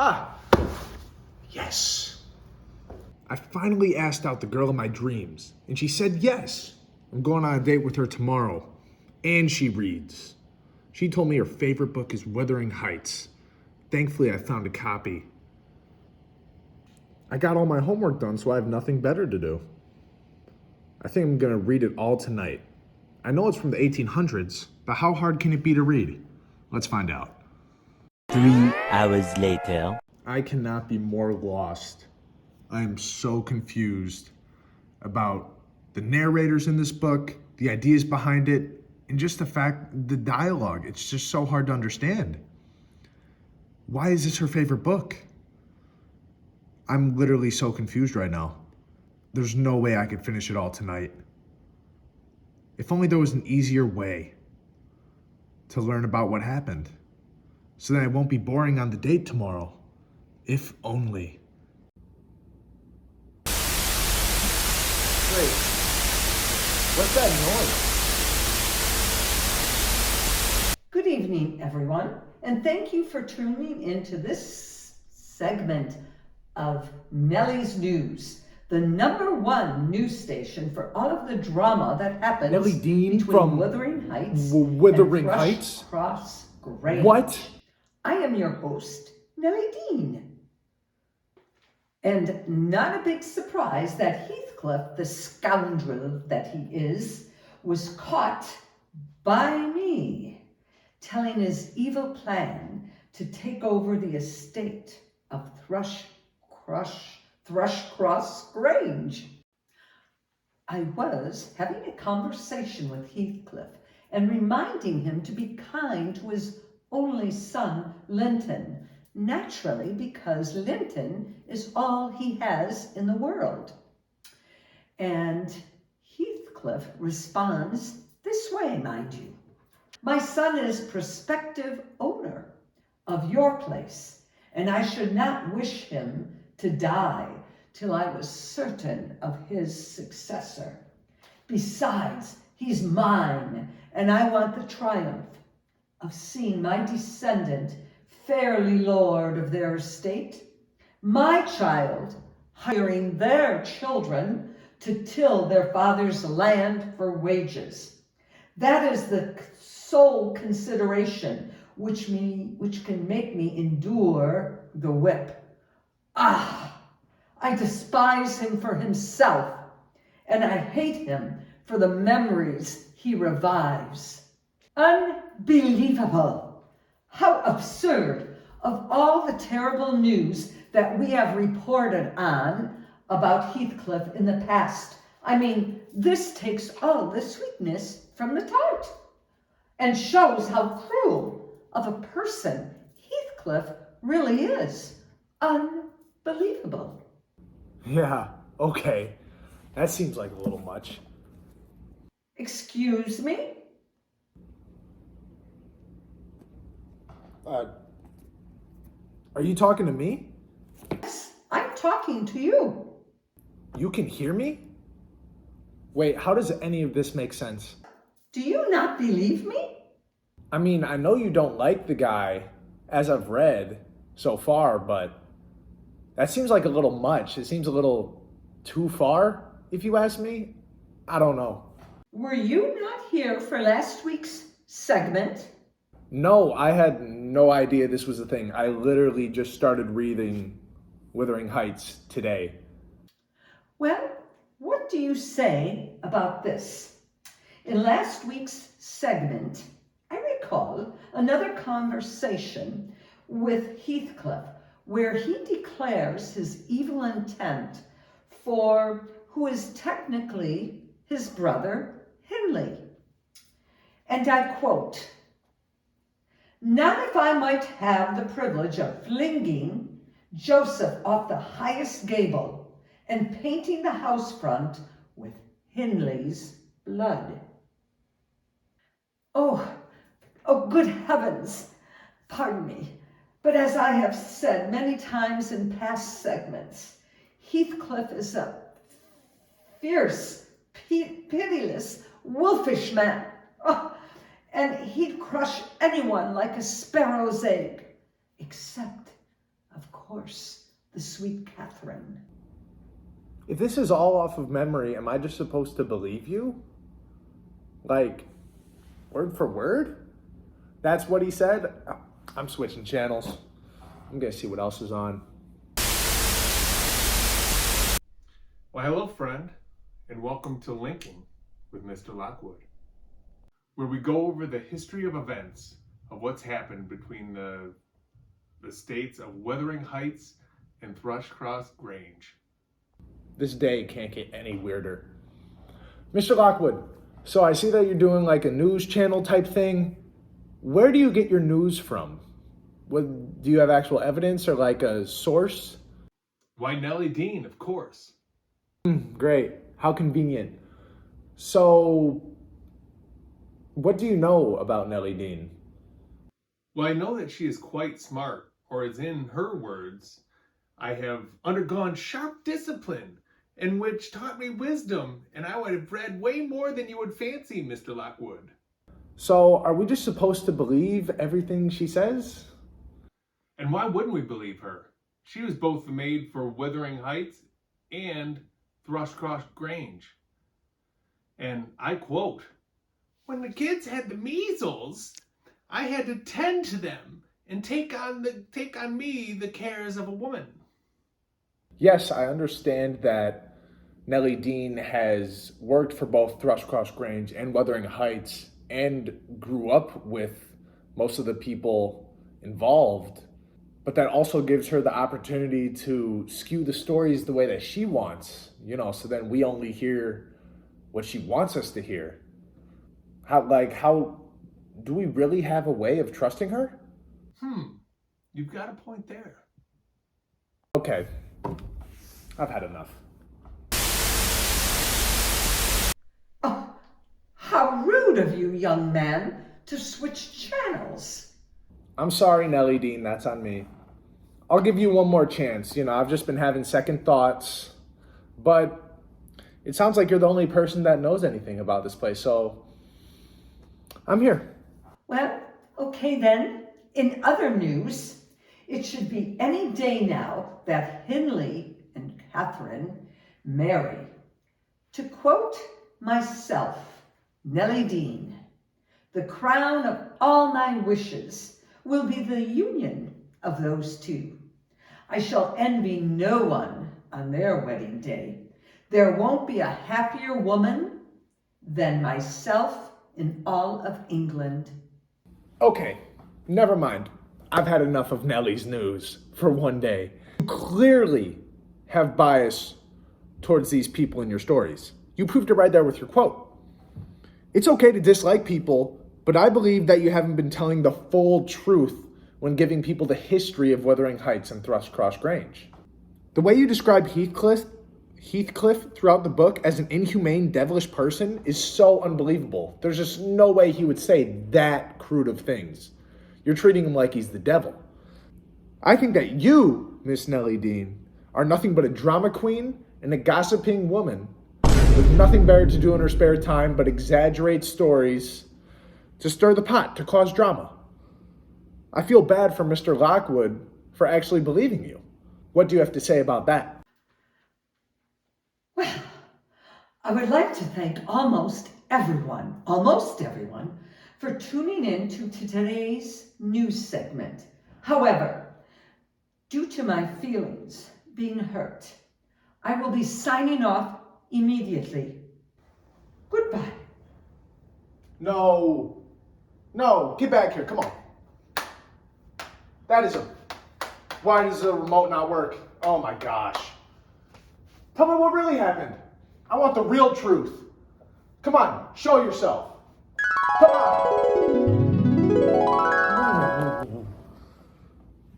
Ah, yes. I finally asked out the girl of my dreams, and she said yes. I'm going on a date with her tomorrow, and she reads. She told me her favorite book is Wuthering Heights. Thankfully, I found a copy. I got all my homework done, so I have nothing better to do. I think I'm gonna read it all tonight. I know it's from the 1800s, but how hard can it be to read? Let's find out. 3 hours later. I cannot be more lost. I am so confused about the narrators in this book, the ideas behind it, and just the dialogue. It's just so hard to understand. Why is this her favorite book? I'm literally so confused right now. There's no way I could finish it all tonight. If only there was an easier way to learn about what happened, so that I won't be boring on the date tomorrow. If only. Wait, what's that noise? Good evening, everyone, and thank you for tuning into this segment of Nelly's News, the #1 news station for all of the drama that happens Nelly Dean between from Wuthering Heights Wuthering and Heights? Cross Grange. What? I am your host, Nelly Dean. And not a big surprise that Heathcliff, the scoundrel that he is, was caught by me, telling his evil plan to take over the estate of Thrushcross Grange. I was having a conversation with Heathcliff and reminding him to be kind to his only son, Linton, naturally because Linton is all he has in the world. And Heathcliff responds this way, mind you. My son is prospective owner of your place, and I should not wish him to die till I was certain of his successor. Besides, he's mine, and I want the triumph of seeing my descendant fairly lord of their estate, my child hiring their children to till their father's land for wages. That is the sole consideration which can make me endure the whip. Ah, I despise him for himself, and I hate him for the memories he revives. Unbelievable! How absurd! Of all the terrible news that we have reported on about Heathcliff in the past, I mean, this takes all the sweetness from the tart and shows how cruel of a person Heathcliff really is. Unbelievable. Yeah, okay. That seems like a little much. Excuse me? Are you talking to me? Yes, I'm talking to you. You can hear me? Wait, how does any of this make sense? Do you not believe me? I mean, I know you don't like the guy, as I've read so far, but that seems like a little much. It seems a little too far, if you ask me. I don't know. Were you not here for last week's segment? No, I had no idea this was a thing. I literally just started reading Wuthering Heights today. Well, what do you say about this? In last week's segment, I recall another conversation with Heathcliff where he declares his evil intent for who is technically his brother, Hindley. And I quote, "Not if I might have the privilege of flinging Joseph off the highest gable and painting the house front with Hindley's blood." Oh, good heavens, pardon me, but as I have said many times in past segments, Heathcliff is a fierce, pitiless, wolfish man. Oh, and he'd crush anyone like a sparrow's egg, except, of course, the sweet Catherine. If this is all off of memory, am I just supposed to believe you? Like, word for word? That's what he said? I'm switching channels. I'm gonna see what else is on. Well, hello, friend, and welcome to Linking with Mr. Lockwood, where we go over the history of events of what's happened between the states of Wuthering Heights and Thrushcross Grange. This day can't get any weirder. Mr. Lockwood, so I see that you're doing like a news channel type thing. Where do you get your news from? What, do you have actual evidence or like a source? Why, Nelly Dean, of course. Great. How convenient. So, what do you know about Nelly Dean? Well, I know that she is quite smart, or as in her words, I have undergone sharp discipline, and which taught me wisdom, and I would have read way more than you would fancy, Mr. Lockwood. So, are we just supposed to believe everything she says? And why wouldn't we believe her? She was both the maid for Wuthering Heights and Thrushcross Grange. And I quote, "When the kids had the measles, I had to tend to them and take on me the cares of a woman." Yes, I understand that Nelly Dean has worked for both Thrushcross Grange and Wuthering Heights and grew up with most of the people involved. But that also gives her the opportunity to skew the stories the way that she wants, so then we only hear what she wants us to hear. How do we really have a way of trusting her? You've got a point there. Okay, I've had enough. Oh, how rude of you, young man, to switch channels. I'm sorry, Nelly Dean, that's on me. I'll give you one more chance. I've just been having second thoughts, but it sounds like you're the only person that knows anything about this place, so I'm here. Well, okay then. In other news, it should be any day now that Hindley and Catherine marry. To quote myself, Nelly Dean, "The crown of all my wishes will be the union of those two. I shall envy no one on their wedding day. There won't be a happier woman than myself in all of England." Okay, never mind. I've had enough of Nelly's news for one day. You clearly have bias towards these people in your stories. You proved it right there with your quote. It's okay to dislike people, but I believe that you haven't been telling the full truth when giving people the history of Wuthering Heights and Thrushcross Grange. The way you describe Heathcliff throughout the book as an inhumane, devilish person is so unbelievable. There's just no way he would say that crude of things. You're treating him like he's the devil. I think that you, Miss Nelly Dean, are nothing but a drama queen and a gossiping woman with nothing better to do in her spare time but exaggerate stories to stir the pot, to cause drama. I feel bad for Mr. Lockwood for actually believing you. What do you have to say about that? Well, I would like to thank almost everyone, for tuning in to today's news segment. However, due to my feelings being hurt, I will be signing off immediately. Goodbye. No, get back here, come on. Why does the remote not work? Oh my gosh. Tell me what really happened. I want the real truth. Come on, show yourself. Come on.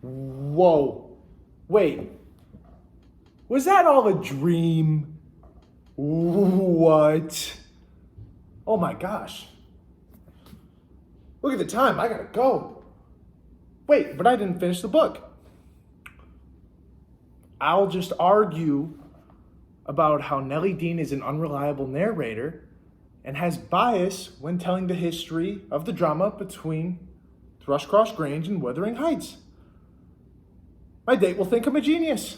Whoa. Wait. Was that all a dream? What? Oh my gosh. Look at the time, I gotta go. Wait, but I didn't finish the book. I'll just argue about how Nelly Dean is an unreliable narrator and has bias when telling the history of the drama between Thrushcross Grange and Wuthering Heights. My date will think I'm a genius.